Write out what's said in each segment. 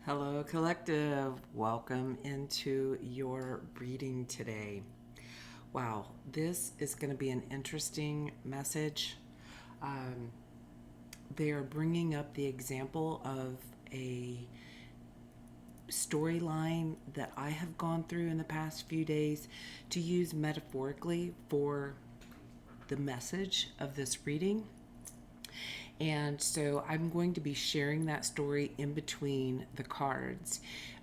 Hello, collective. Welcome into your reading today. Wow, this is going to be an interesting message. Um, they are bringing up the example of a storyline that I have gone through in the past few days to use metaphorically for the message of this reading. And so I'm going to be sharing that story in between the cards.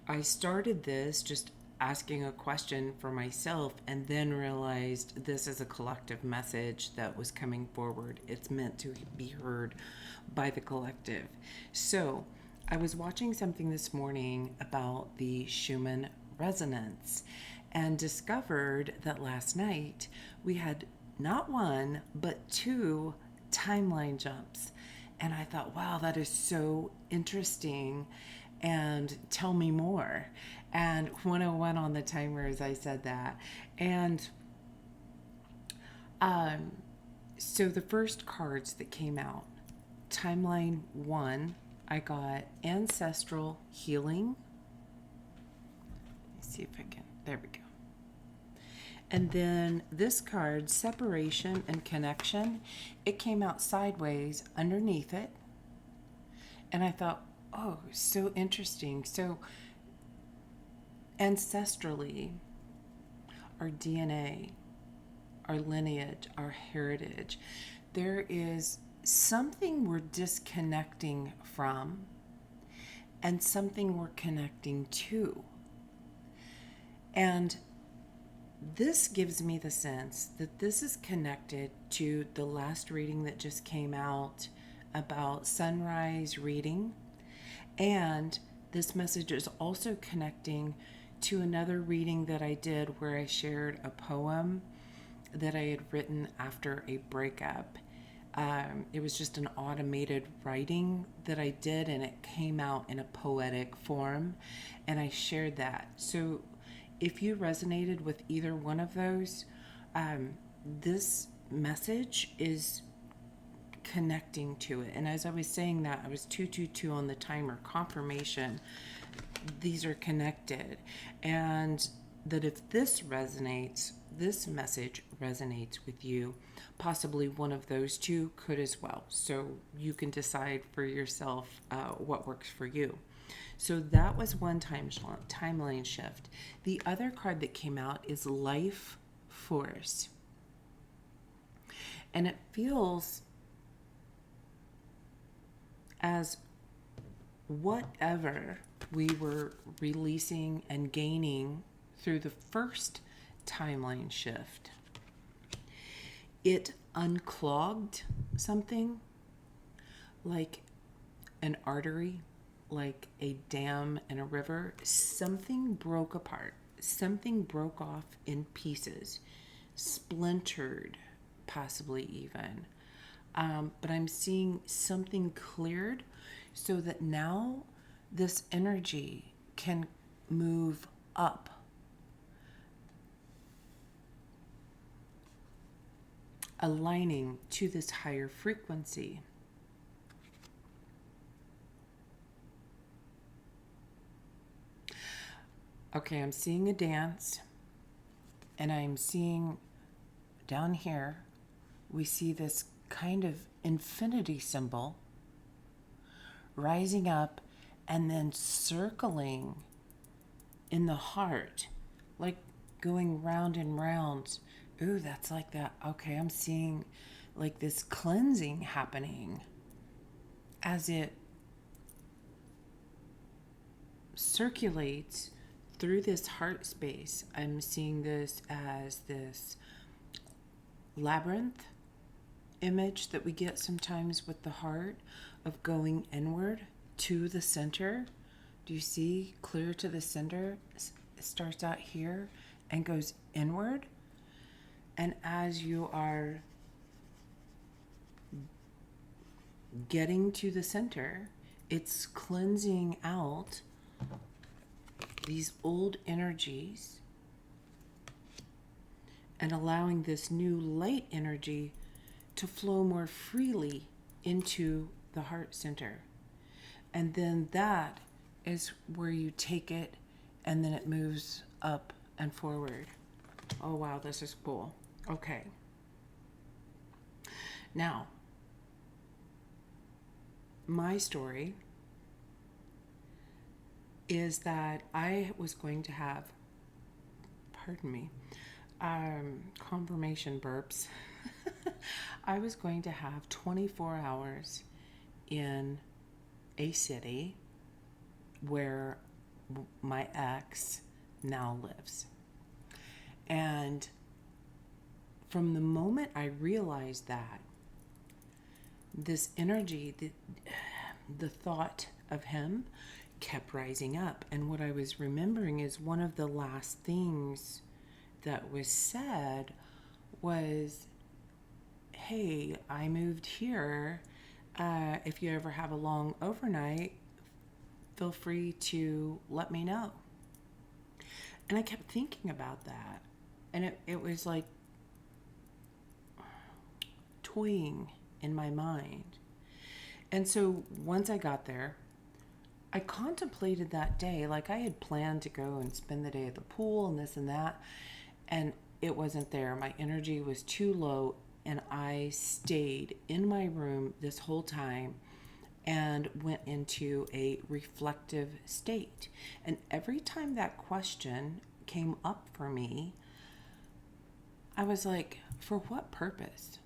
I started this just asking a question for myself and then realized this is a collective message that was coming forward. It's meant to be heard by the collective. So I was watching something this morning about the Schumann resonance and discovered that last night we had not one, but two timeline jumps. And I thought, wow, that is so interesting. And tell me more. And when I went on the timers, I said that. And um, so the first cards that came out, timeline one, I got Ancestral Healing. Let me see if I can. There we go. And then this card, Separation and Connection, it came out sideways underneath it. And I thought, oh, so interesting. So, ancestrally, our DNA, our lineage, our heritage, there is something we're disconnecting from and something we're connecting to. And this gives me the sense that this is connected to the last reading that just came out about sunrise reading. And this message is also connecting to another reading that I did where I shared a poem that I had written after a breakup. It was just an automated writing that I did, and it came out in a poetic form, and I shared that. So if you resonated with either one of those, this message is connecting to it. And as I was saying that, I was 222 on the timer, confirmation. These are connected. And that if this resonates, this message resonates with you, possibly one of those two could as well. So you can decide for yourself what works for you. So that was one timeline shift. The other card that came out is Life Force. And it feels as whatever we were releasing and gaining through the first timeline shift, it unclogged something like an artery, like a dam in a river. Something broke apart. Something broke off in pieces, splintered, possibly even. But I'm seeing something cleared so that now this energy can move up. Aligning to this higher frequency. Okay, I'm seeing a dance, and I'm seeing down here, we see this kind of infinity symbol rising up and then circling in the heart, like going round and round. Ooh, that's like that. Okay, I'm seeing like this cleansing happening as it circulates through this heart space. I'm seeing this as this labyrinth image that we get sometimes with the heart of going inward to the center. Do you see clear to the center? It starts out here and goes inward. And as you are getting to the center, it's cleansing out these old energies and allowing this new light energy to flow more freely into the heart center. And then that is where you take it and then it moves up and forward. Oh, wow, this is cool. Okay. Now, my story is that I was going to have, pardon me, confirmation burps. I was going to have 24 hours in a city where my ex now lives. And from the moment I realized that, this energy, the thought of him kept rising up. And what I was remembering is one of the last things that was said was, hey, I moved here. If you ever have a long overnight, feel free to let me know. And I kept thinking about that. And it was like toying in my mind. And so once I got there, I contemplated that day. Like, I had planned to go and spend the day at the pool and this and that. And it wasn't there. My energy was too low. And I stayed in my room this whole time and went into a reflective state. And every time that question came up for me, I was like, for what purpose?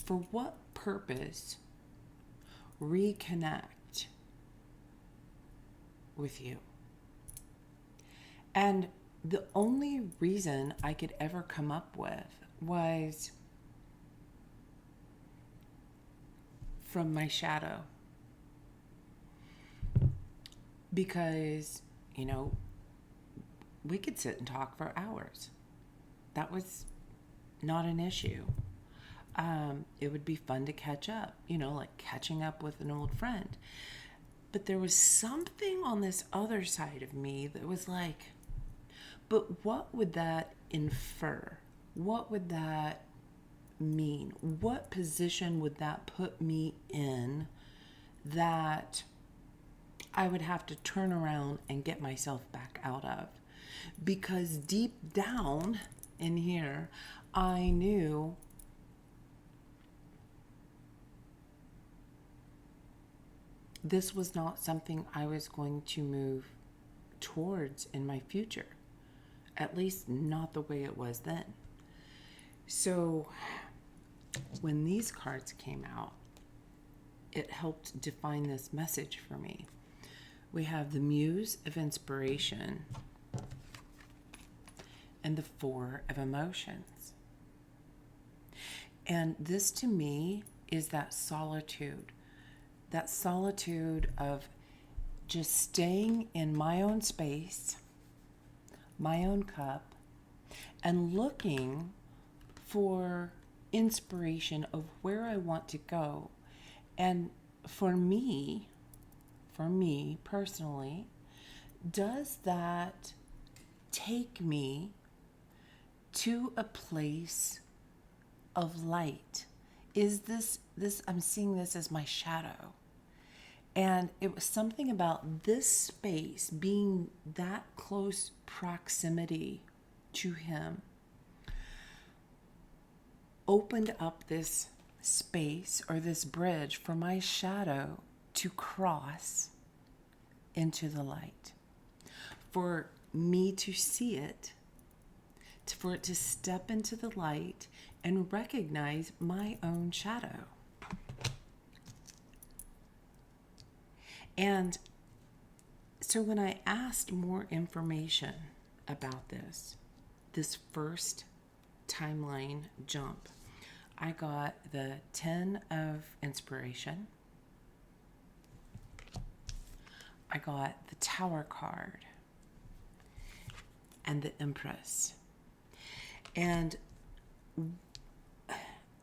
For what purpose reconnect with you? And the only reason I could ever come up with was from my shadow. Because, we could sit and talk for hours. That was not an issue. It would be fun to catch up, like catching up with an old friend. But there was something on this other side of me that was like, but what would that infer? What would that mean? What position would that put me in that I would have to turn around and get myself back out of? Because deep down in here, I knew this was not something I was going to move towards in my future. At least not the way it was then. So when these cards came out, it helped define this message for me. We have the Muse of Inspiration and the Four of Emotions. And this to me is that solitude of just staying in my own space, my own cup, and looking for inspiration of where I want to go. And for me personally, does that take me to a place of light? Is this I'm seeing this as my shadow. And it was something about this space being that close proximity to him opened up this space or this bridge for my shadow to cross into the light, for me to see it, for it to step into the light and recognize my own shadow. And so when I asked more information about this first timeline jump, I got the 10 of Inspiration. I got the Tower card and the Empress. And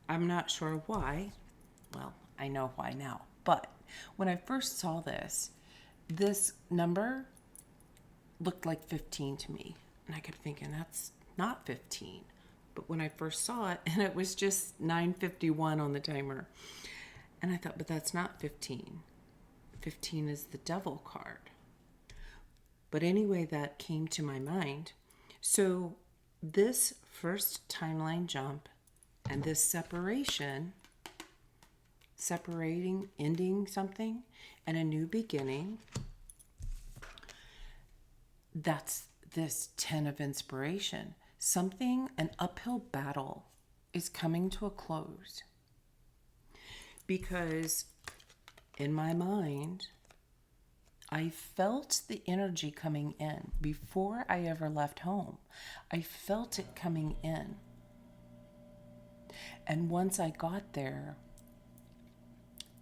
I'm not sure why. Well, I know why now. But when I first saw this number looked like 15 to me. And I kept thinking, that's not 15. But when I first saw it, and it was just 9:51 on the timer. And I thought, but that's not 15. 15 is the devil card. But anyway, that came to my mind. So this first timeline jump and this separation, separating, ending something, and a new beginning, that's this 10 of inspiration. Something, an uphill battle is coming to a close. Because in my mind, I felt the energy coming in before I ever left home. I felt it coming in. And once I got there,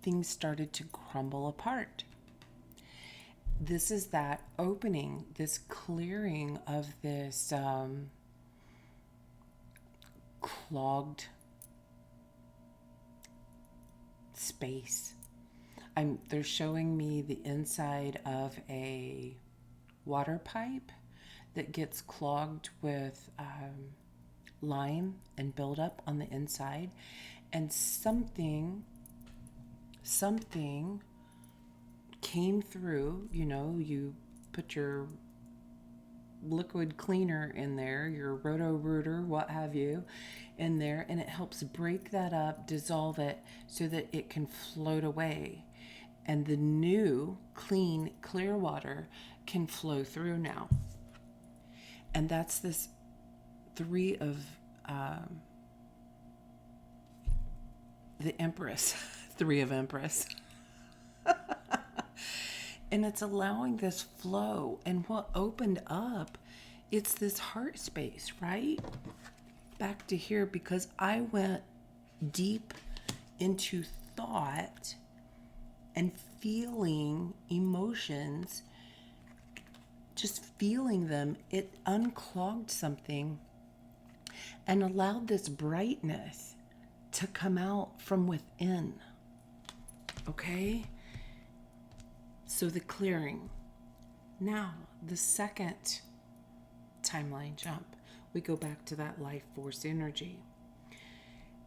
things started to crumble apart. This is that opening, this clearing of this clogged space. They're showing me the inside of a water pipe that gets clogged with lime and buildup on the inside, and something came through. You know, you put your liquid cleaner in there, your Roto-Rooter, what have you, in there, and it helps break that up, dissolve it so that it can float away. And the new, clean, clear water can flow through now. And that's this 3 of the Empress. 3 of Empress. And it's allowing this flow. And what opened up, it's this heart space, right? Back to here, because I went deep into thought and feeling emotions, just feeling them. It unclogged something and allowed this brightness to come out from within. Okay? So the clearing. Now, the second timeline jump, we go back to that life force energy.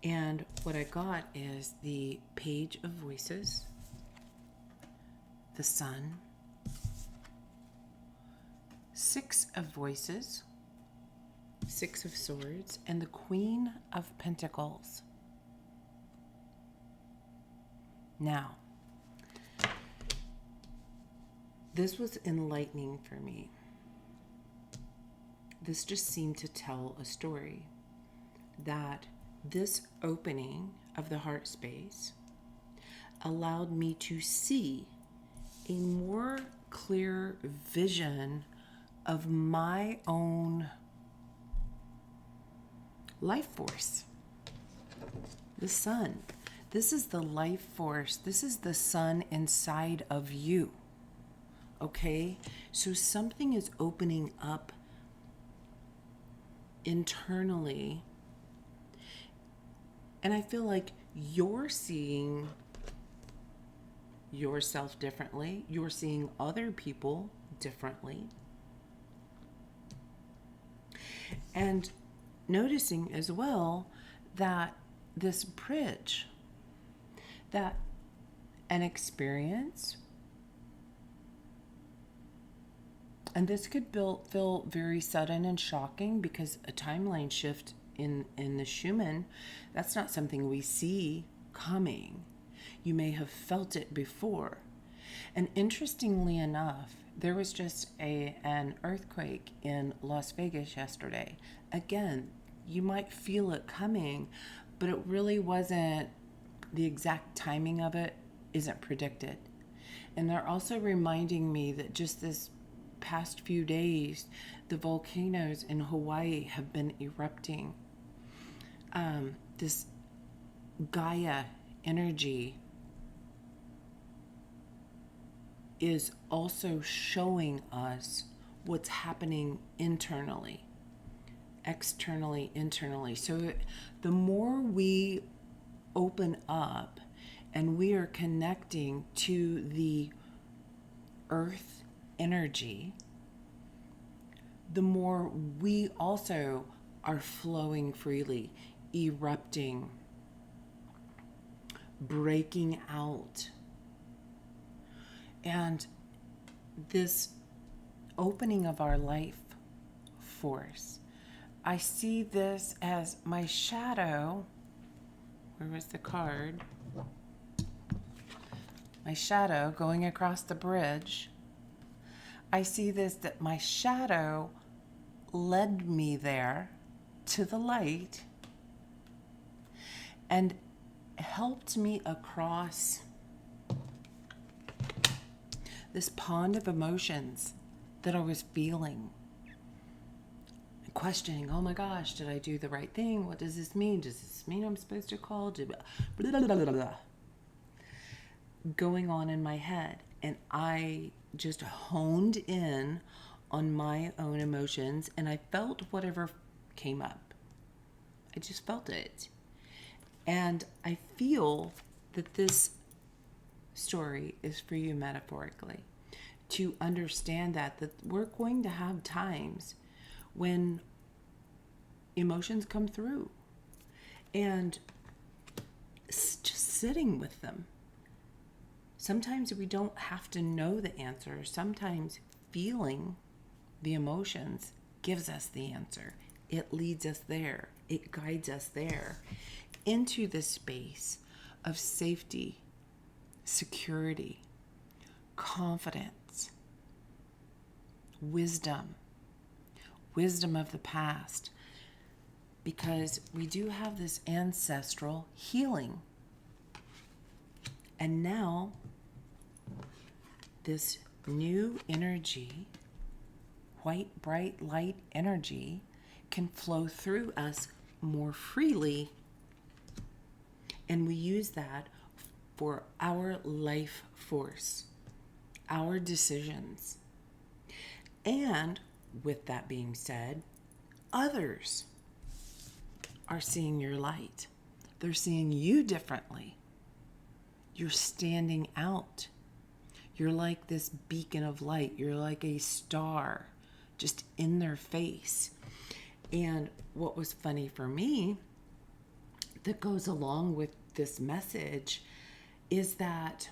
And what I got is the Page of Voices, the Sun, 6 of Voices, 6 of Swords, and the Queen of Pentacles. Now, this was enlightening for me. This just seemed to tell a story that this opening of the heart space allowed me to see a more clear vision of my own life force. The sun. This is the life force. This is the sun inside of you. Okay? So something is opening up internally. And I feel like you're seeing yourself differently. You're seeing other people differently. And noticing as well that this bridge, that an experience, and this could feel very sudden and shocking because a timeline shift in the Schumann, that's not something we see coming. You may have felt it before. And interestingly enough, there was just an earthquake in Las Vegas yesterday. Again, you might feel it coming, but it really wasn't, the exact timing of it isn't predicted. And they're also reminding me that just this past few days, the volcanoes in Hawaii have been erupting. This Gaia energy is also showing us what's happening internally, externally, internally. So the more we open up and we are connecting to the earth energy, the more we also are flowing freely, erupting, breaking out. And this opening of our life force, I see this as my shadow. Where was the card? My shadow going across the bridge. I see this, that my shadow led me there to the light and helped me across this pond of emotions that I was feeling. Questioning, oh my gosh, did I do the right thing? What does this mean? Does this mean I'm supposed to call? Blah, blah, blah, blah, blah. Going on in my head. And I just honed in on my own emotions, and I felt whatever came up. I just felt it. And I feel that this story is for you metaphorically, to understand that we're going to have times when emotions come through, and just sitting with them. Sometimes we don't have to know the answer. Sometimes feeling the emotions gives us the answer. It leads us there. It guides us there into the space of safety, security, confidence, wisdom of the past. Because we do have this ancestral healing. And now this new energy, white, bright light energy, can flow through us more freely. And we use that for our life force, our decisions. And with that being said, others are seeing your light. They're seeing you differently. You're standing out. You're like this beacon of light. You're like a star just in their face. And what was funny for me that goes along with this message is that,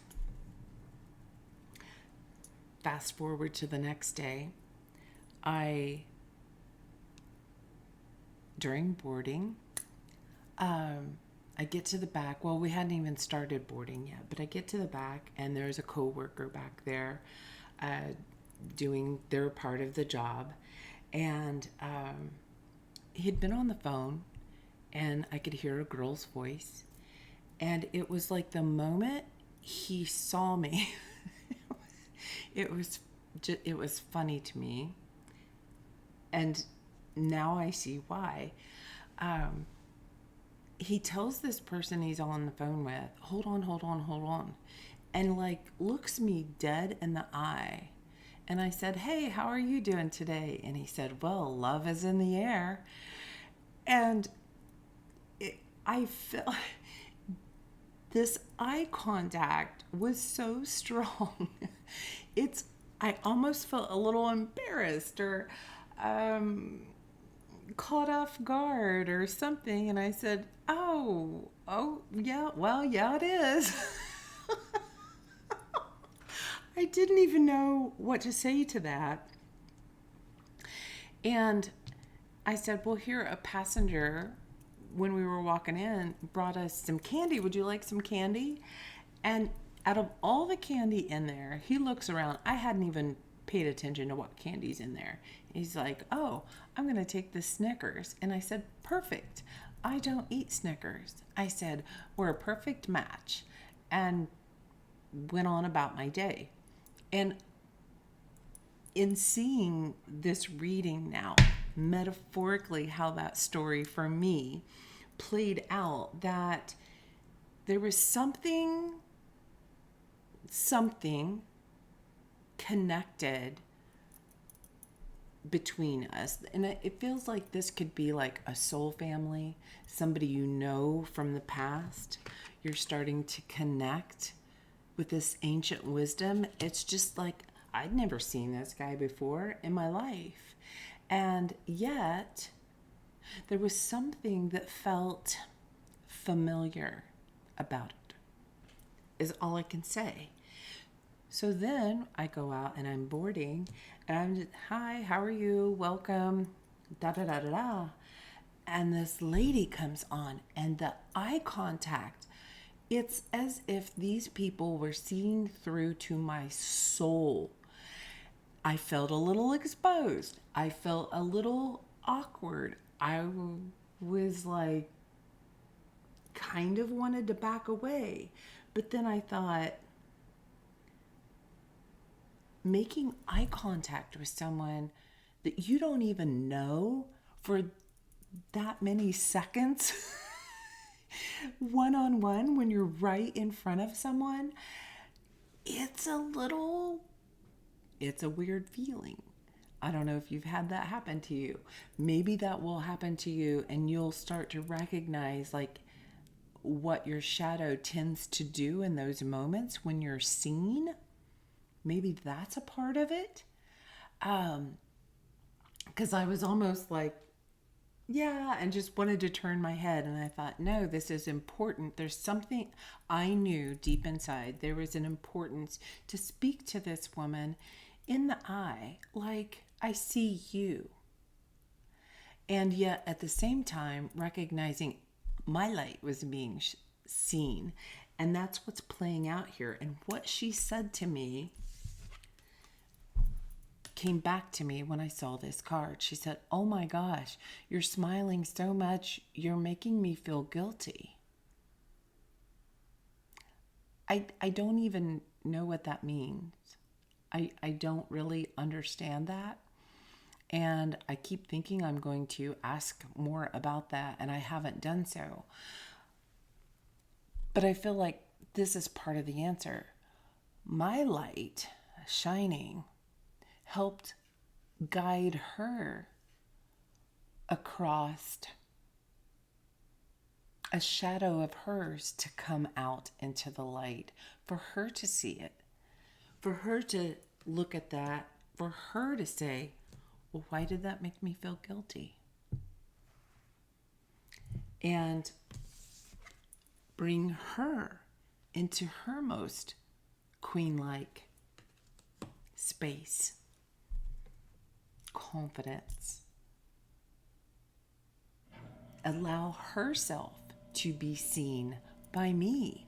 fast forward to the next day, during boarding, I get to the back. Well, we hadn't even started boarding yet, but I get to the back, and there's a coworker back there doing their part of the job. And he'd been on the phone, and I could hear a girl's voice. And it was like the moment he saw me, it was funny to me. And now I see why. He tells this person he's on the phone with, hold on. And like looks me dead in the eye. And I said, hey, how are you doing today? And he said, well, love is in the air. And I felt this eye contact was so strong. I almost felt a little embarrassed or caught off guard or something. And I said, oh, yeah, well, yeah, it is. I didn't even know what to say to that. And I said, well, here, a passenger, when we were walking in, brought us some candy. Would you like some candy? And out of all the candy in there, he looks around. I hadn't even paid attention to what candy's in there. He's like, oh, I'm going to take the Snickers. And I said, perfect. I don't eat Snickers. I said, we're a perfect match. And went on about my day. And in seeing this reading now, metaphorically, how that story for me played out, that there was something connected between us. And it feels like this could be like a soul family, somebody you know from the past. You're starting to connect with this ancient wisdom. It's just like, I'd never seen this guy before in my life. And yet, there was something that felt familiar about it, is all I can say. So then I go out and I'm boarding and I'm just, hi, how are you? Welcome. Da da da da da. And this lady comes on and the eye contact, it's as if these people were seeing through to my soul. I felt a little exposed. I felt a little awkward. I was like, kind of wanted to back away. But then I thought, making eye contact with someone that you don't even know for that many seconds, one on one, when you're right in front of someone, it's a weird feeling. I don't know if you've had that happen to you. Maybe that will happen to you and you'll start to recognize like what your shadow tends to do in those moments when you're seen. Maybe that's a part of it. Because I was almost like, yeah, and just wanted to turn my head. And I thought, no, this is important. There's something I knew deep inside. There was an importance to speak to this woman in the eye, like, I see you. And yet at the same time, recognizing my light was being seen. And that's what's playing out here. And what she said to me came back to me when I saw this card. She said, oh my gosh, you're smiling so much, you're making me feel guilty. I don't even know what that means. I don't really understand that. And I keep thinking I'm going to ask more about that, and I haven't done so. But I feel like this is part of the answer. My light shining helped guide her across a shadow of hers to come out into the light, for her to see it, for her to look at that, for her to say, well, why did that make me feel guilty? And bring her into her most queen-like space, confidence. Allow herself to be seen by me.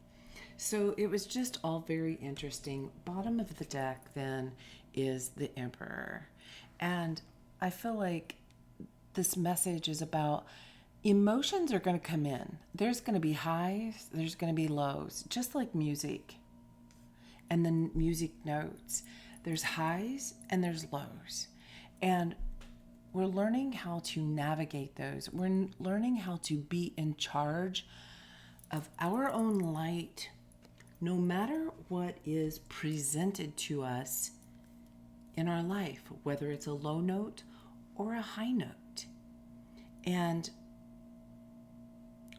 So it was just all very interesting. Bottom of the deck then is the Emperor. And I feel like this message is about emotions are going to come in. There's going to be highs, there's going to be lows, just like music and the music notes. There's highs and there's lows. And we're learning how to navigate those. We're learning how to be in charge of our own light, no matter what is presented to us in our life, whether it's a low note or a high note. And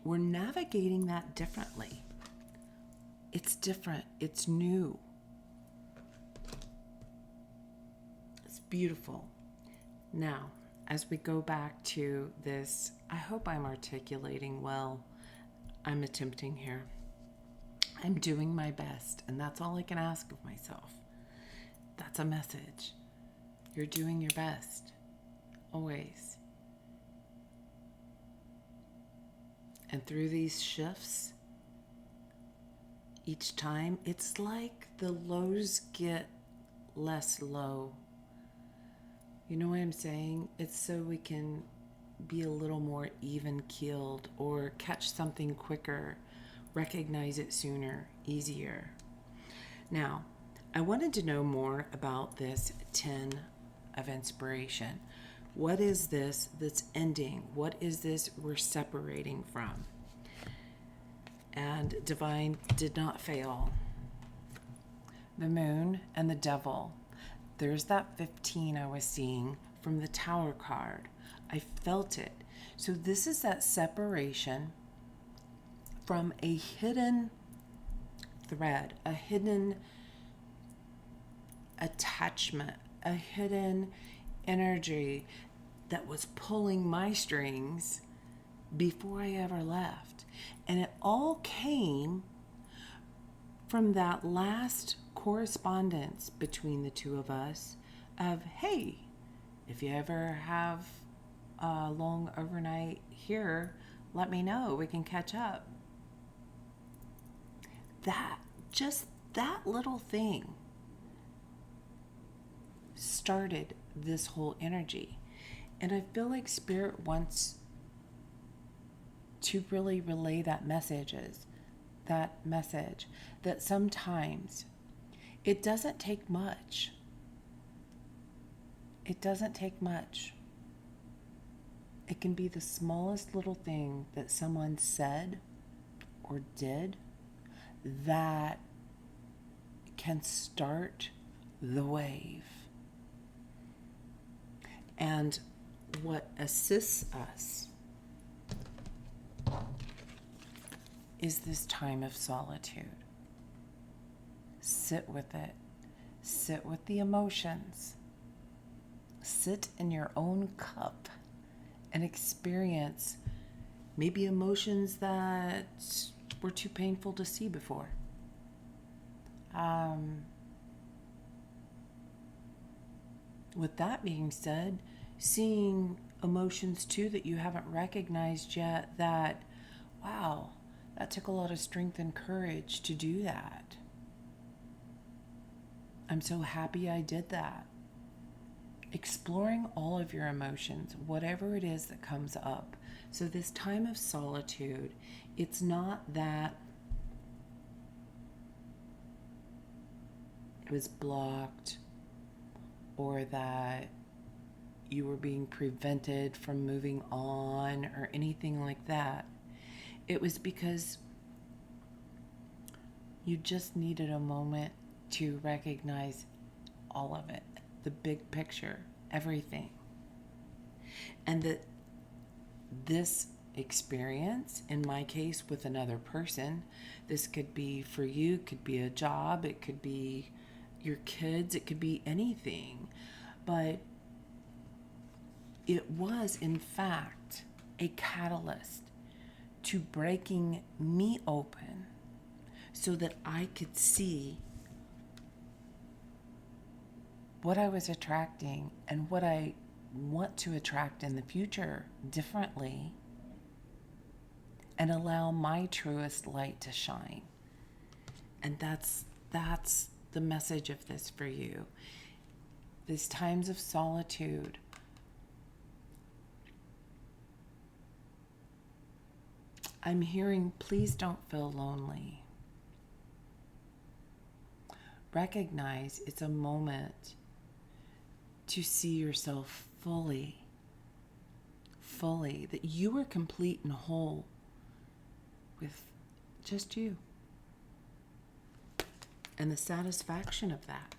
we're navigating that differently. It's different. It's new. It's beautiful. Now, as we go back to this, I hope I'm articulating well. I'm attempting here. I'm doing my best, and that's all I can ask of myself. That's a message. You're doing your best. Always. And through these shifts, each time, it's like the lows get less low. You know what I'm saying? It's so we can be a little more even-keeled or catch something quicker, recognize it sooner, easier. Now, I wanted to know more about this 10 of inspiration. What is this that's ending? What is this we're separating from? And Divine did not fail. The Moon and the Devil. There's that 15 I was seeing from the Tower card. I felt it. So this is that separation from a hidden thread, a hidden attachment, a hidden energy that was pulling my strings before I ever left. And it all came from that last correspondence between the two of us of, hey, if you ever have a long overnight here, let me know. We can catch up. Just that little thing started this whole energy. And I feel like Spirit wants to really relay that message that sometimes it doesn't take much. It doesn't take much. It can be the smallest little thing that someone said or did that can start the wave. And what assists us is this time of solitude. Sit with it. Sit with the emotions. Sit in your own cup and experience maybe emotions that were too painful to see before. With that being said, seeing emotions too that you haven't recognized yet, that, wow, that took a lot of strength and courage to do that. I'm so happy I did that. Exploring all of your emotions, whatever it is that comes up. So this time of solitude, it's not that it was blocked or that you were being prevented from moving on or anything like that. It was because you just needed a moment to recognize all of it, the big picture, everything. And that this experience, in my case with another person, this could be for you, could be a job, it could be your kids, it could be anything. But it was, in fact, a catalyst to breaking me open so that I could see what I was attracting and what I want to attract in the future differently, and allow my truest light to shine. And that's the message of this for you. These times of solitude, I'm hearing, please don't feel lonely. Recognize it's a moment to see yourself fully, that you are complete and whole with just you. And the satisfaction of that.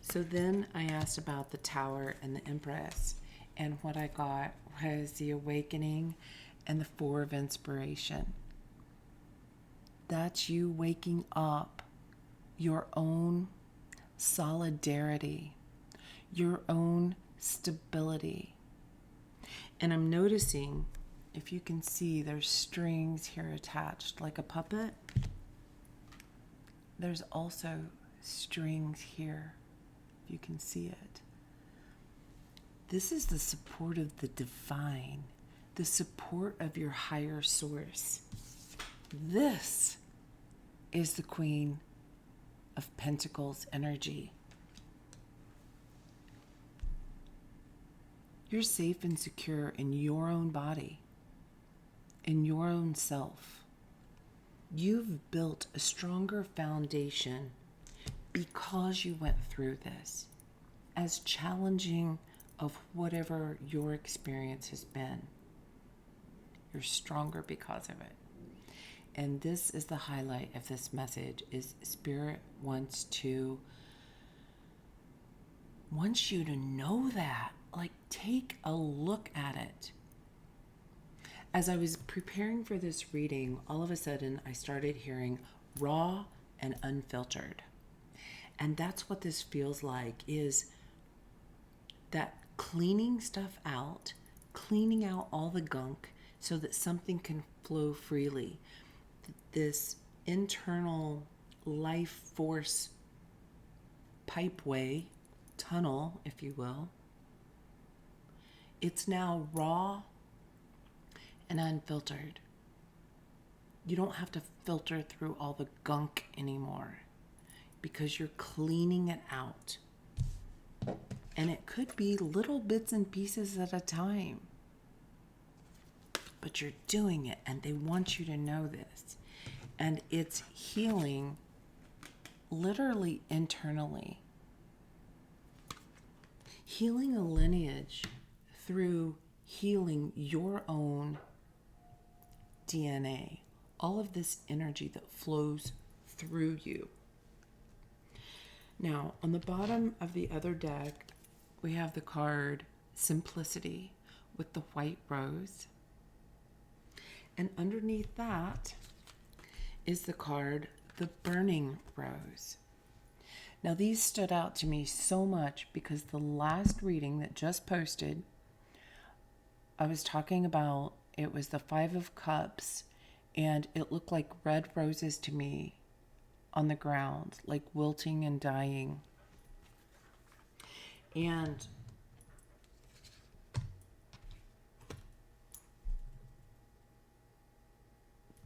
So then I asked about the Tower and the Empress, and what I got was the Awakening and the Four of Inspiration. That's you waking up your own solidarity, your own stability. And I'm noticing, if you can see, there's strings here attached like a puppet. There's also strings here, if you can see it. This is the support of the divine, the support of your higher source. This is the Queen of Pentacles energy. You're safe and secure in your own body, in your own self. You've built a stronger foundation because you went through this, as challenging of whatever your experience has been. You're stronger because of it. And this is the highlight of this message, is Spirit wants you to know that. Like, take a look at it. As I was preparing for this reading, all of a sudden I started hearing raw and unfiltered. And that's what this feels like, is that cleaning stuff out, cleaning out all the gunk so that something can flow freely. This internal life force pipeway, tunnel, if you will. It's now raw and unfiltered. You don't have to filter through all the gunk anymore because you're cleaning it out. And it could be little bits and pieces at a time. But you're doing it, and they want you to know this. And it's healing literally internally. Healing a lineage through healing your own DNA. All of this energy that flows through you. Now, on the bottom of the other deck, we have the card Simplicity with the white rose. And underneath that is the card the Burning Rose. Now, these stood out to me so much because the last reading that just posted, I was talking about, it was the Five of Cups, and it looked like red roses to me on the ground, like wilting and dying. And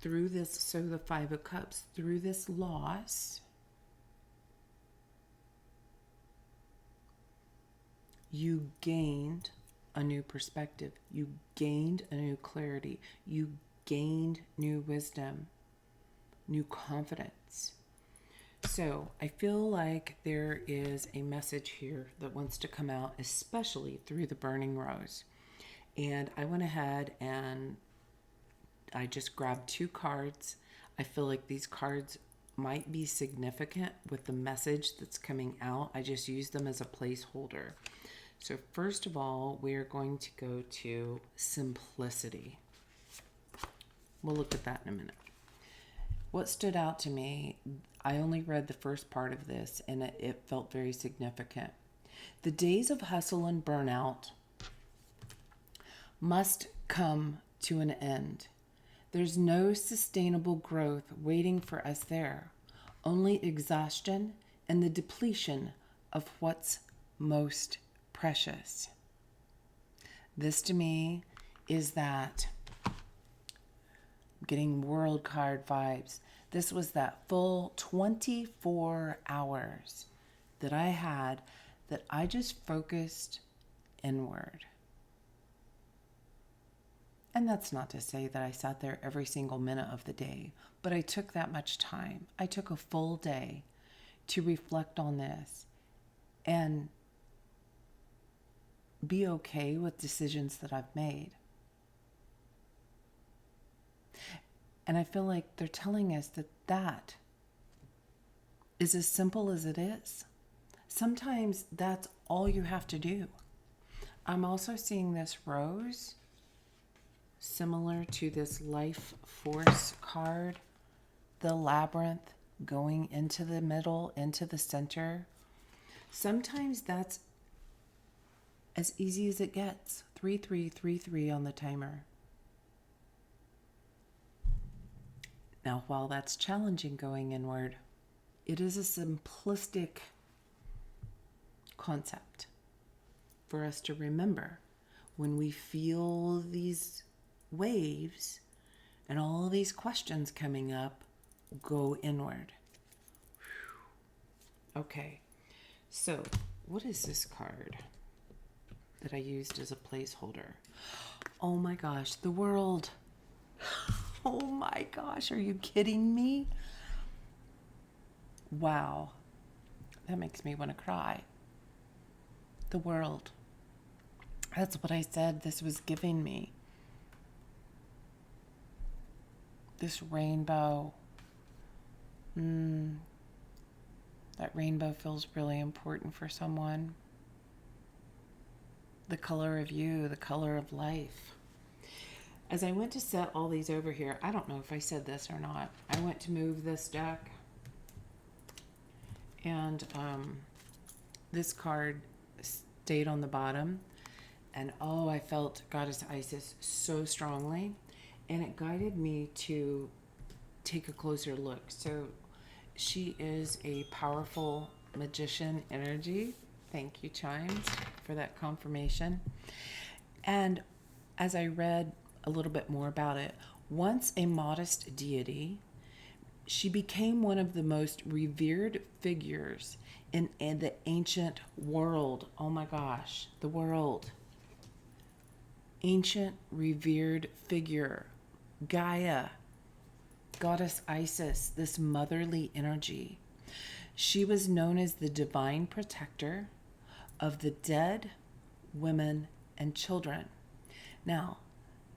through this, so the Five of Cups, through this loss, you gained a new perspective. You gained a new clarity. You gained new wisdom, new confidence. So I feel like there is a message here that wants to come out, especially through the Burning Rose. And I went ahead and I just grabbed 2 cards. I feel like these cards might be significant with the message that's coming out. I just used them as a placeholder. So first of all, we're going to go to Simplicity. We'll look at that in a minute. What stood out to me, I only read the first part of this, and it felt very significant. The days of hustle and burnout must come to an end. There's no sustainable growth waiting for us there, only exhaustion and the depletion of what's most precious. This to me is that I'm getting world card vibes. This was that full 24 hours that I had that I just focused inward. And that's not to say that I sat there every single minute of the day, but I took that much time. I took a full day to reflect on this and be okay with decisions that I've made. And I feel like they're telling us that that is as simple as it is. Sometimes that's all you have to do. I'm also seeing this rose similar to this life force card, the labyrinth going into the middle, into the center. Sometimes that's as easy as it gets. 3333 on the timer. Now, while that's challenging going inward, it is a simplistic concept for us to remember when we feel these waves and all these questions coming up. Go inward. Okay, so what is this card that I used as a placeholder? Oh my gosh, the world. Oh my gosh, are you kidding me? Wow, that makes me want to cry. The world. That's what I said this was giving me. This rainbow. That rainbow feels really important for someone. The color of you, the color of life. As I went to set all these over here, I don't know if I said this or not. I went to move this deck, and this card stayed on the bottom. And oh, I felt Goddess Isis so strongly, and it guided me to take a closer look. So she is a powerful magician energy. Thank you, Chimes, for that confirmation. And as I read a little bit more about it, once a modest deity, she became one of the most revered figures in the ancient world. Oh my gosh, the world. Ancient revered figure, Gaia, goddess Isis, this motherly energy. She was known as the divine protector of the dead, women, and children. Now,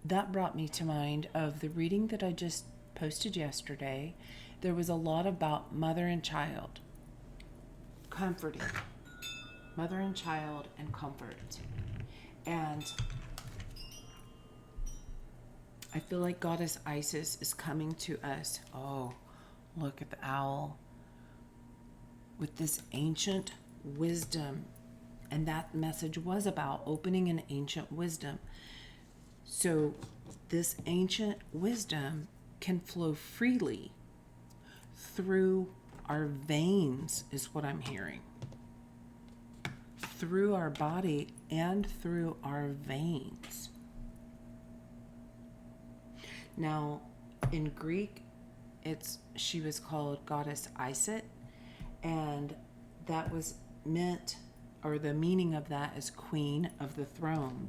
that brought me to mind of the reading that I just posted yesterday. There was a lot about mother and child, comforting, mother and child, and comfort. And I feel like Goddess Isis is coming to us. Oh, look at the owl. With this ancient wisdom. And that message was about opening an ancient wisdom. So this ancient wisdom can flow freely through our veins, is what I'm hearing. Through our body and through our veins. Now, in Greek, she was called Goddess Isis, and that was meant, or the meaning of that is Queen of the Throne.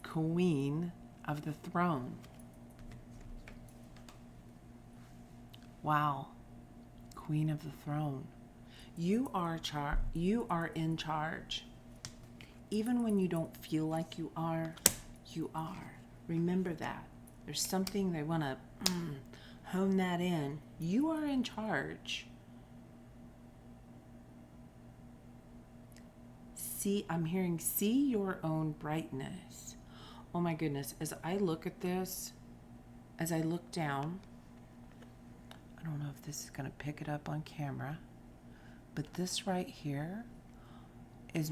Queen of the Throne. Wow. Queen of the Throne. You are in charge. Even when you don't feel like you are, you are. Remember that. There's something they want to hone that in. You are in charge. I'm hearing, see your own brightness. Oh my goodness. As I look at this, as I look down, I don't know if this is going to pick it up on camera, but this right here is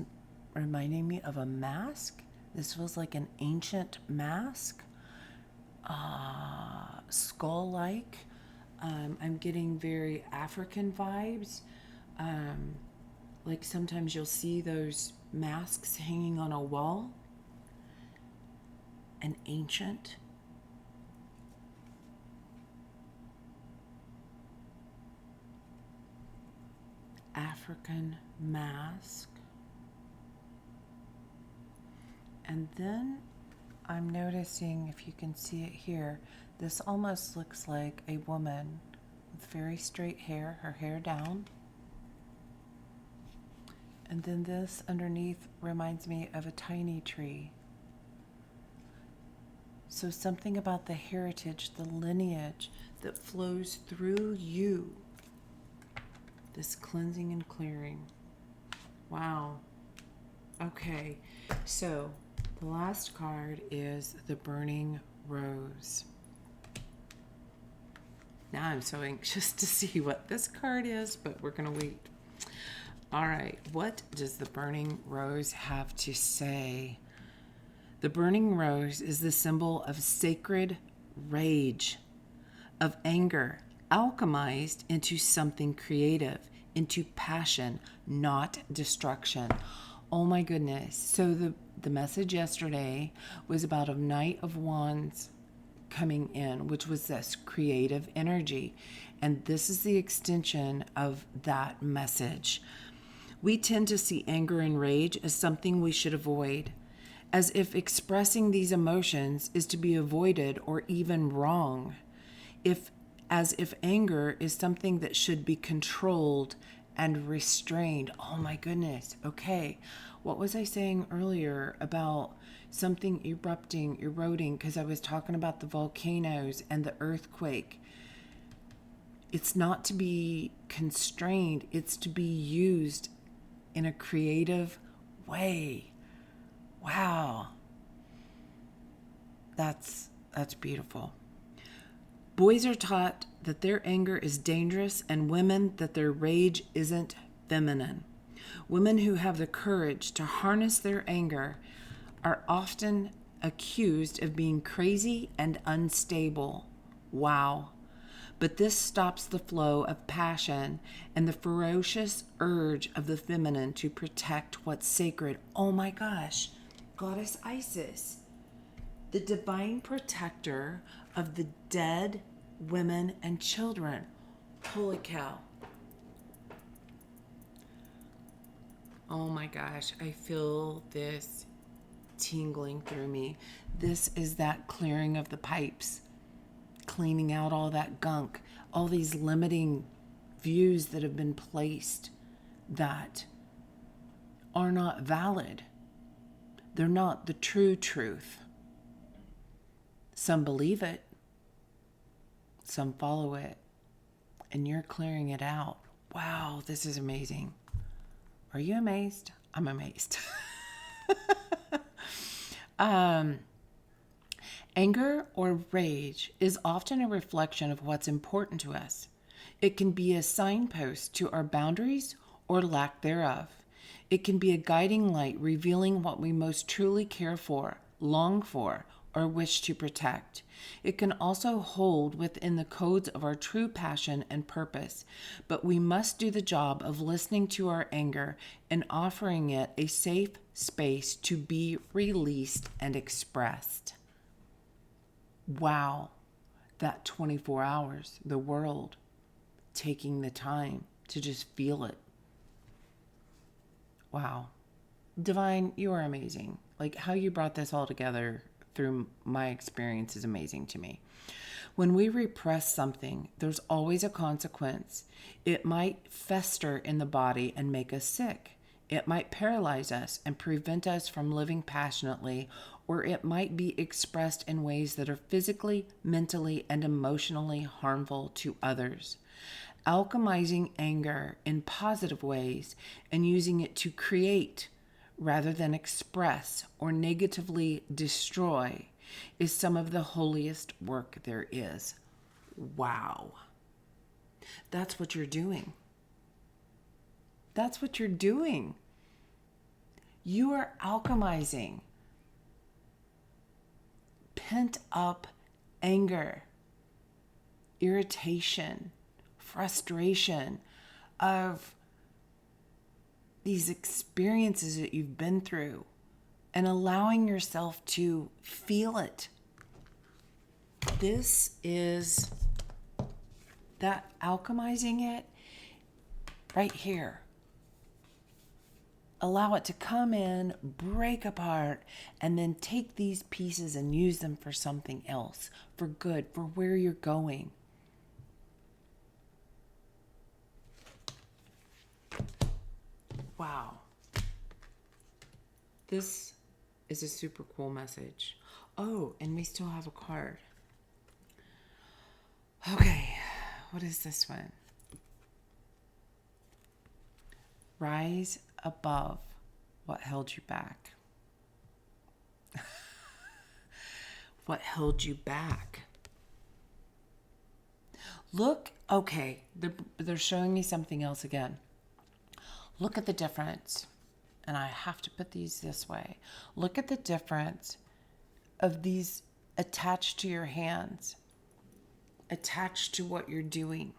reminding me of a mask. This feels like an ancient mask, skull-like. I'm getting very African vibes. Like sometimes you'll see those masks hanging on a wall. An ancient. African mask. And then I'm noticing, if you can see it here, this almost looks like a woman with very straight hair, her hair down. And then this underneath reminds me of a tiny tree. So something about the heritage, the lineage that flows through you. This cleansing and clearing. Wow. Okay, so the last card is the Burning Rose. Now I'm so anxious to see what this card is, but we're going to wait. All right, what does the Burning Rose have to say? The Burning Rose is the symbol of sacred rage, of anger, alchemized into something creative, into passion, not destruction. Oh my goodness. So the message yesterday was about a Knight of Wands coming in, which was this creative energy. And this is the extension of that message. We tend to see anger and rage as something we should avoid, as if expressing these emotions is to be avoided or even wrong, as if anger is something that should be controlled and restrained. Oh my goodness. Okay. What was I saying earlier about something erupting, eroding? Because I was talking about the volcanoes and the earthquake. It's not to be constrained. It's to be used in a creative way. Wow. That's beautiful. Boys are taught that their anger is dangerous, and women that their rage isn't feminine. Women who have the courage to harness their anger are often accused of being crazy and unstable. Wow. But this stops the flow of passion and the ferocious urge of the feminine to protect what's sacred. Oh my gosh, Goddess Isis, the divine protector of the dead, women, and children. Holy cow. Oh my gosh, I feel this tingling through me. This is that clearing of the pipes, cleaning out all that gunk, all these limiting views that have been placed that are not valid. They're not the true truth. Some believe it, some follow it, and you're clearing it out. Wow, this is amazing. Are you amazed? I'm amazed. Anger or rage is often a reflection of what's important to us. It can be a signpost to our boundaries or lack thereof. It can be a guiding light revealing what we most truly care for, long for, or wish to protect. It can also hold within the codes of our true passion and purpose, but we must do the job of listening to our anger and offering it a safe space to be released and expressed. Wow, that 24 hours, the world taking the time to just feel it. Wow. Divine, you are amazing. Like how you brought this all together through my experience is amazing to me. When we repress something, there's always a consequence. It might fester in the body and make us sick. It might paralyze us and prevent us from living passionately, or it might be expressed in ways that are physically, mentally, and emotionally harmful to others. Alchemizing anger in positive ways and using it to create rather than express or negatively destroy is some of the holiest work there is. Wow. That's what you're doing. That's what you're doing. You are alchemizing pent up anger, irritation, frustration of these experiences that you've been through and allowing yourself to feel it. This is that alchemizing it right here. Allow it to come in, break apart, and then take these pieces and use them for something else, for good, for where you're going. Wow. This is a super cool message. Oh, and we still have a card. Okay, what is this one? Rise above what held you back. What held you back? Look, okay, they're showing me something else again. Look at the difference. And I have to put these this way. Look at the difference of these attached to your hands, attached to what you're doing.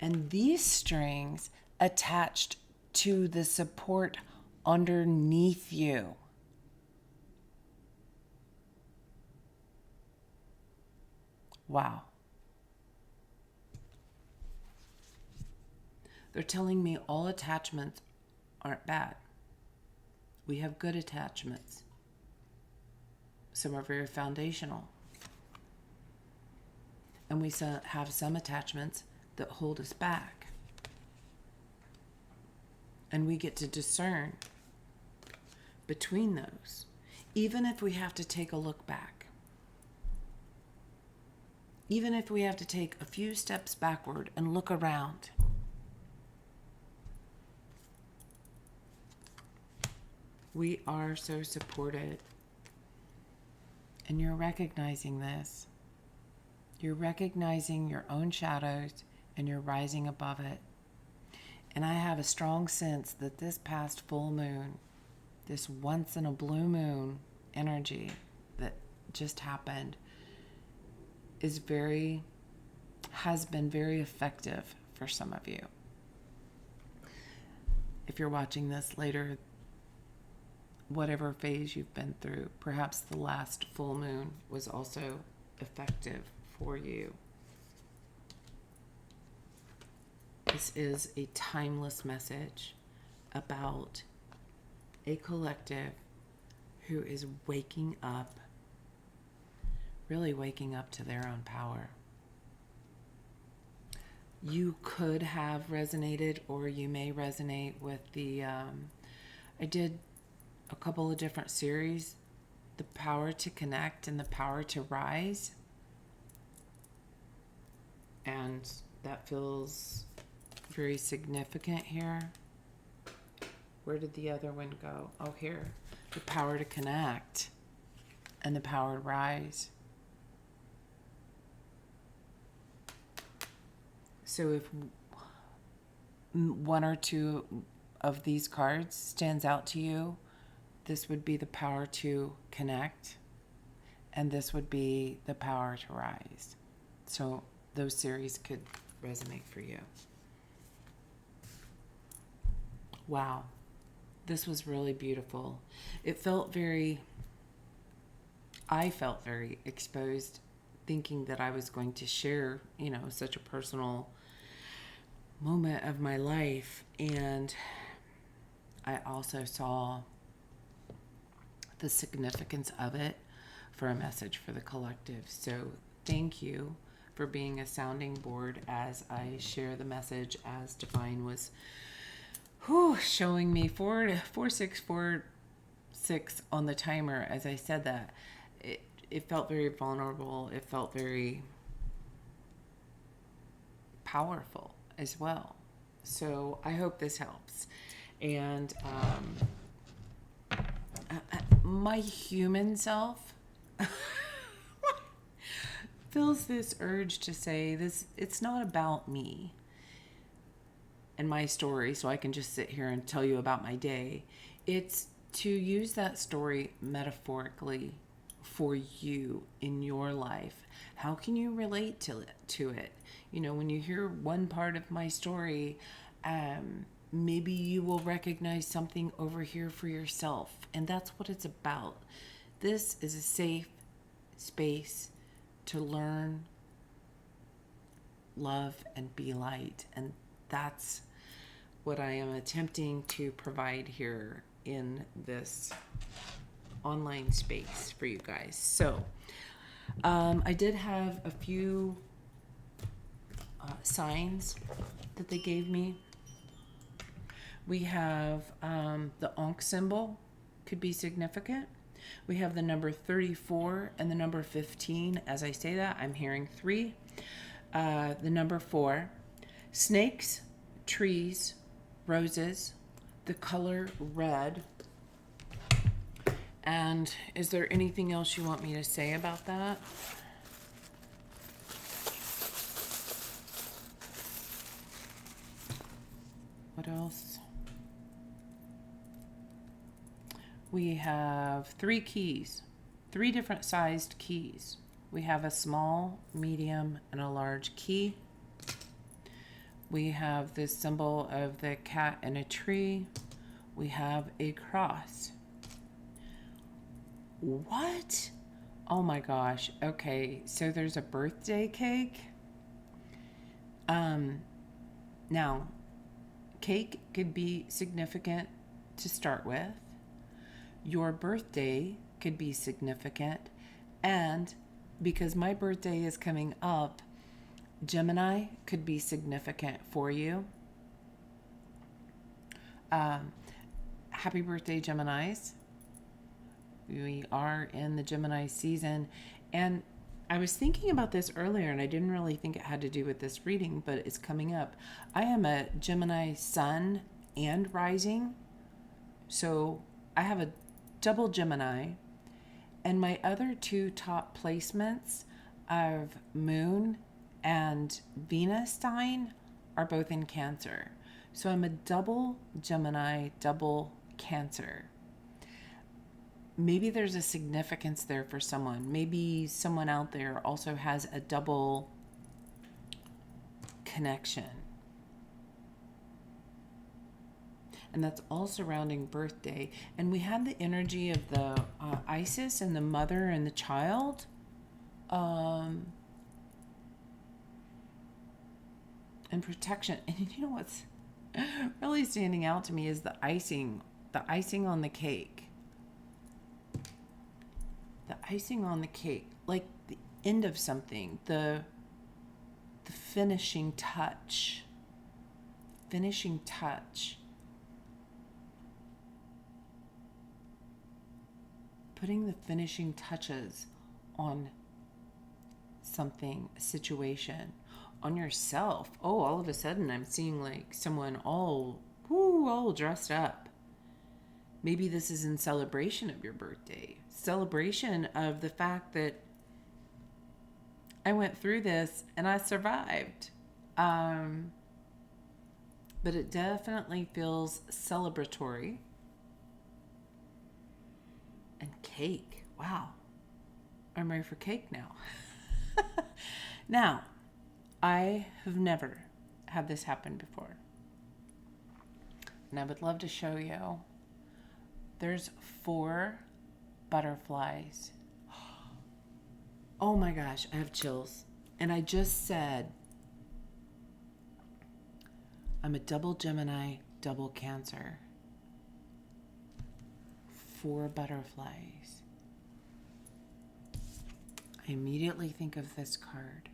And these strings attached to the support underneath you. Wow. They're telling me all attachments aren't bad. We have good attachments. Some are very foundational. And we have some attachments that hold us back. And we get to discern between those, even if we have to take a look back. Even if we have to take a few steps backward and look around. We are so supported. And you're recognizing this. You're recognizing your own shadows and you're rising above it. And I have a strong sense that this past full moon, this once in a blue moon energy that just happened, is very has been very effective for some of you. If you're watching this later, whatever phase you've been through, perhaps the last full moon was also effective for you. This is a timeless message about a collective who is waking up, really waking up to their own power. You could have resonated, or you may resonate with I did a couple of different series, the power to connect and the power to rise. And that feels very significant here. Where did the other one go? Oh, here. The power to connect and the power to rise. So if one or two of these cards stands out to you, this would be the power to connect, and this would be the power to rise. So those series could resonate for you. Wow. This was really beautiful. I felt very exposed, thinking that I was going to share, such a personal moment of my life. And I also saw the significance of it for a message for the collective. So thank you for being a sounding board as I share the message, as Divine was showing me 4646 on the timer. As I said that, it felt very vulnerable. It felt very powerful as well. So I hope this helps. And my human self feels this urge to say this. It's not about me and my story, so I can just sit here and tell you about my day. It's to use that story metaphorically for you in your life. How can you relate to it? When you hear one part of my story, maybe you will recognize something over here for yourself. And that's what it's about. This is a safe space to learn, love, and be light. And that's what I am attempting to provide here in this online space for you guys. So I did have a few signs that they gave me. We have the Ankh symbol could be significant. We have the number 34 and the number 15. As I say that, I'm hearing 3. The number 4. Snakes, trees, roses, the color red. And is there anything else you want me to say about that? What else? We have 3 keys, 3 different sized keys. We have a small, medium, and a large key. We have this symbol of the cat and a tree. We have a cross. What? Oh my gosh. Okay, so there's a birthday cake. Now, cake could be significant to start with. Your birthday could be significant. And because my birthday is coming up, Gemini could be significant for you. Happy birthday, Geminis. We are in the Gemini season. And I was thinking about this earlier, and I didn't really think it had to do with this reading, but it's coming up. I am a Gemini sun and rising. So I have a double Gemini. And my other 2 top placements of Moon and Venus sign are both in Cancer. So I'm a double Gemini, double Cancer. Maybe there's a significance there for someone. Maybe someone out there also has a double connection. And that's all surrounding birthday. And we have the energy of the Isis and the mother and the child. And protection. And you know what's really standing out to me is the icing on the cake. The icing on the cake, like the end of something, the finishing touch. Finishing touch. Putting the finishing touches on something, a situation, on yourself. Oh, all of a sudden I'm seeing like someone all dressed up. Maybe this is in celebration of your birthday. Celebration of the fact that I went through this and I survived. But it definitely feels celebratory. And cake. Wow. I'm ready for cake now. Now, I have never had this happen before. And I would love to show you. There's 4 butterflies. Oh my gosh, I have chills. And I just said, I'm a double Gemini, double Cancer. 4 butterflies. I immediately think of this card.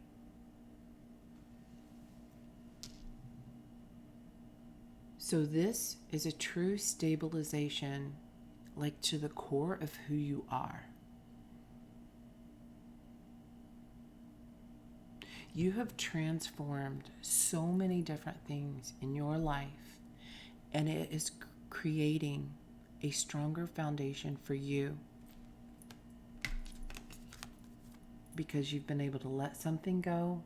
So this is a true stabilization, like to the core of who you are. You have transformed so many different things in your life, and it is creating a stronger foundation for you because you've been able to let something go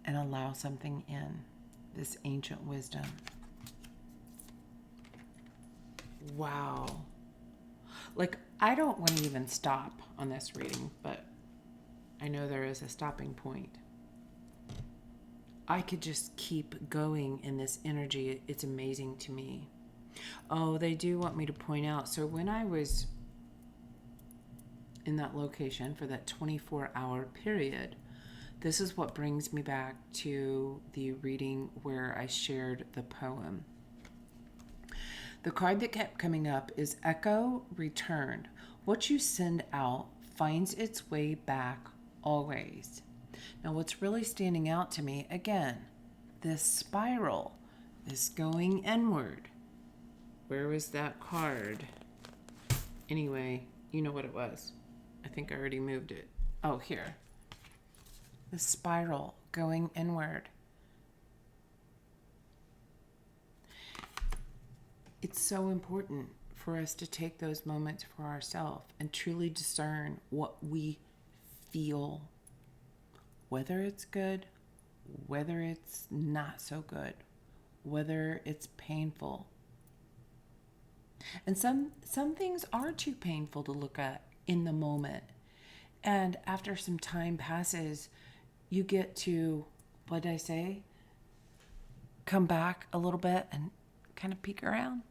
and allow something in. This ancient wisdom. Wow. Like, I don't want to even stop on this reading, but I know there is a stopping point. I could just keep going in this energy. It's amazing to me. Oh, they do want me to point out. So when I was in that location for that 24-hour period, this is what brings me back to the reading where I shared the poem. The card that kept coming up is Echo Returned. What you send out finds its way back always. Now, what's really standing out to me, again, this spiral, this going inward. Where was that card? Anyway, you know what it was. I think I already moved it. Oh, here. The spiral going inward. It's so important for us to take those moments for ourselves and truly discern what we feel, whether it's good, whether it's not so good, whether it's painful. And some things are too painful to look at in the moment. And after some time passes, you get to, what did I say? Come back a little bit and kind of peek around.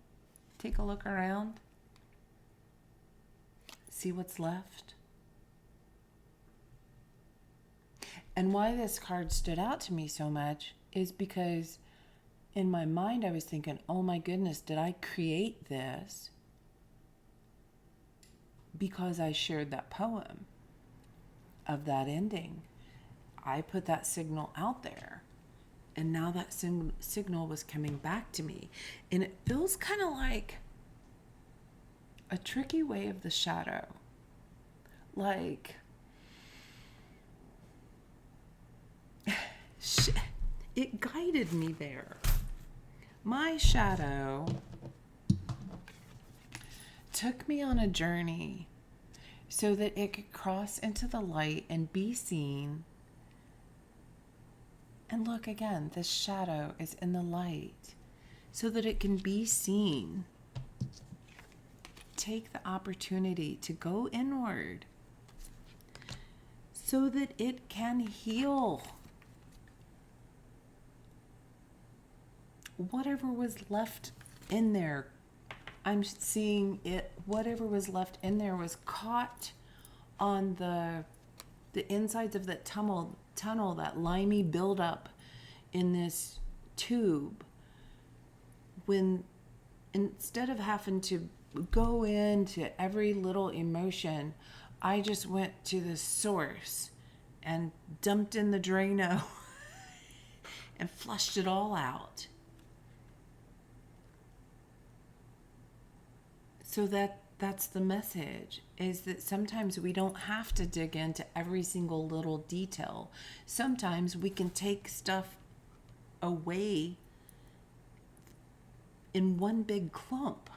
Take a look around. See what's left. And why this card stood out to me so much is because in my mind I was thinking, oh my goodness, did I create this because I shared that poem of that ending? I put that signal out there. And now that signal was coming back to me. And it feels kind of like a tricky way of the shadow. Like, it guided me there. My shadow took me on a journey so that it could cross into the light and be seen. And look again, this shadow is in the light so that it can be seen. Take the opportunity to go inward so that it can heal. whatever was left in there, I'm seeing it, whatever was left in there was caught on the insides of that tunnel, that limey buildup in this tube. When instead of having to go into every little emotion, I just went to the source and dumped in the Drano and flushed it all out. So that's the message, is that sometimes we don't have to dig into every single little detail. Sometimes we can take stuff away in one big clump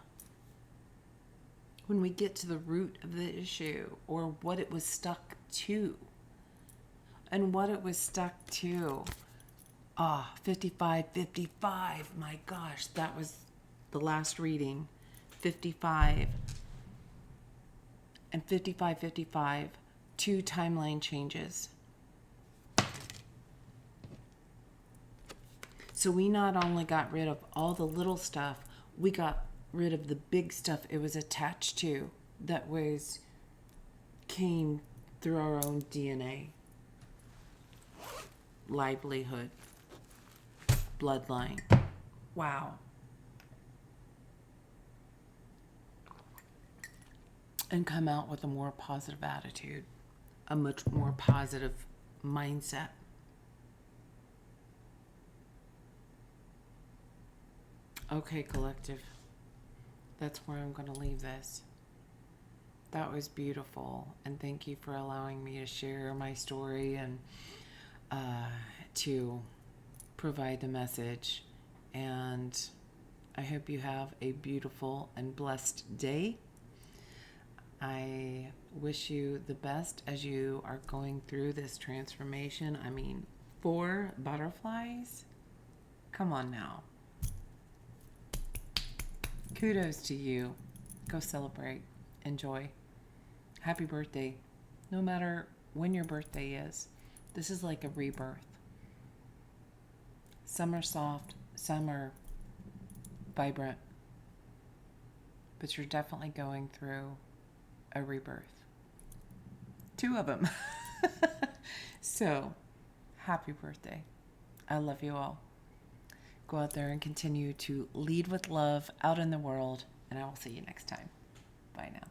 when we get to the root of the issue, or what it was stuck to. And what it was stuck to, 55, my gosh, that was the last reading. 55 and 55, 2 timeline changes. So we not only got rid of all the little stuff, we got rid of the big stuff it was attached to, that came through our own DNA, livelihood, bloodline. Wow. And come out with a more positive attitude, a much more positive mindset. Okay, collective. That's where I'm going to leave this. That was beautiful. And thank you for allowing me to share my story and to provide the message. And I hope you have a beautiful and blessed day. I wish you the best as you are going through this transformation. I mean, 4 butterflies? Come on now. Kudos to you. Go celebrate. Enjoy. Happy birthday. No matter when your birthday is, this is like a rebirth. Some are soft, some are vibrant, but you're definitely going through a rebirth. 2 of them. So, happy birthday. I love you all. Go out there and continue to lead with love out in the world, and I will see you next time. Bye now.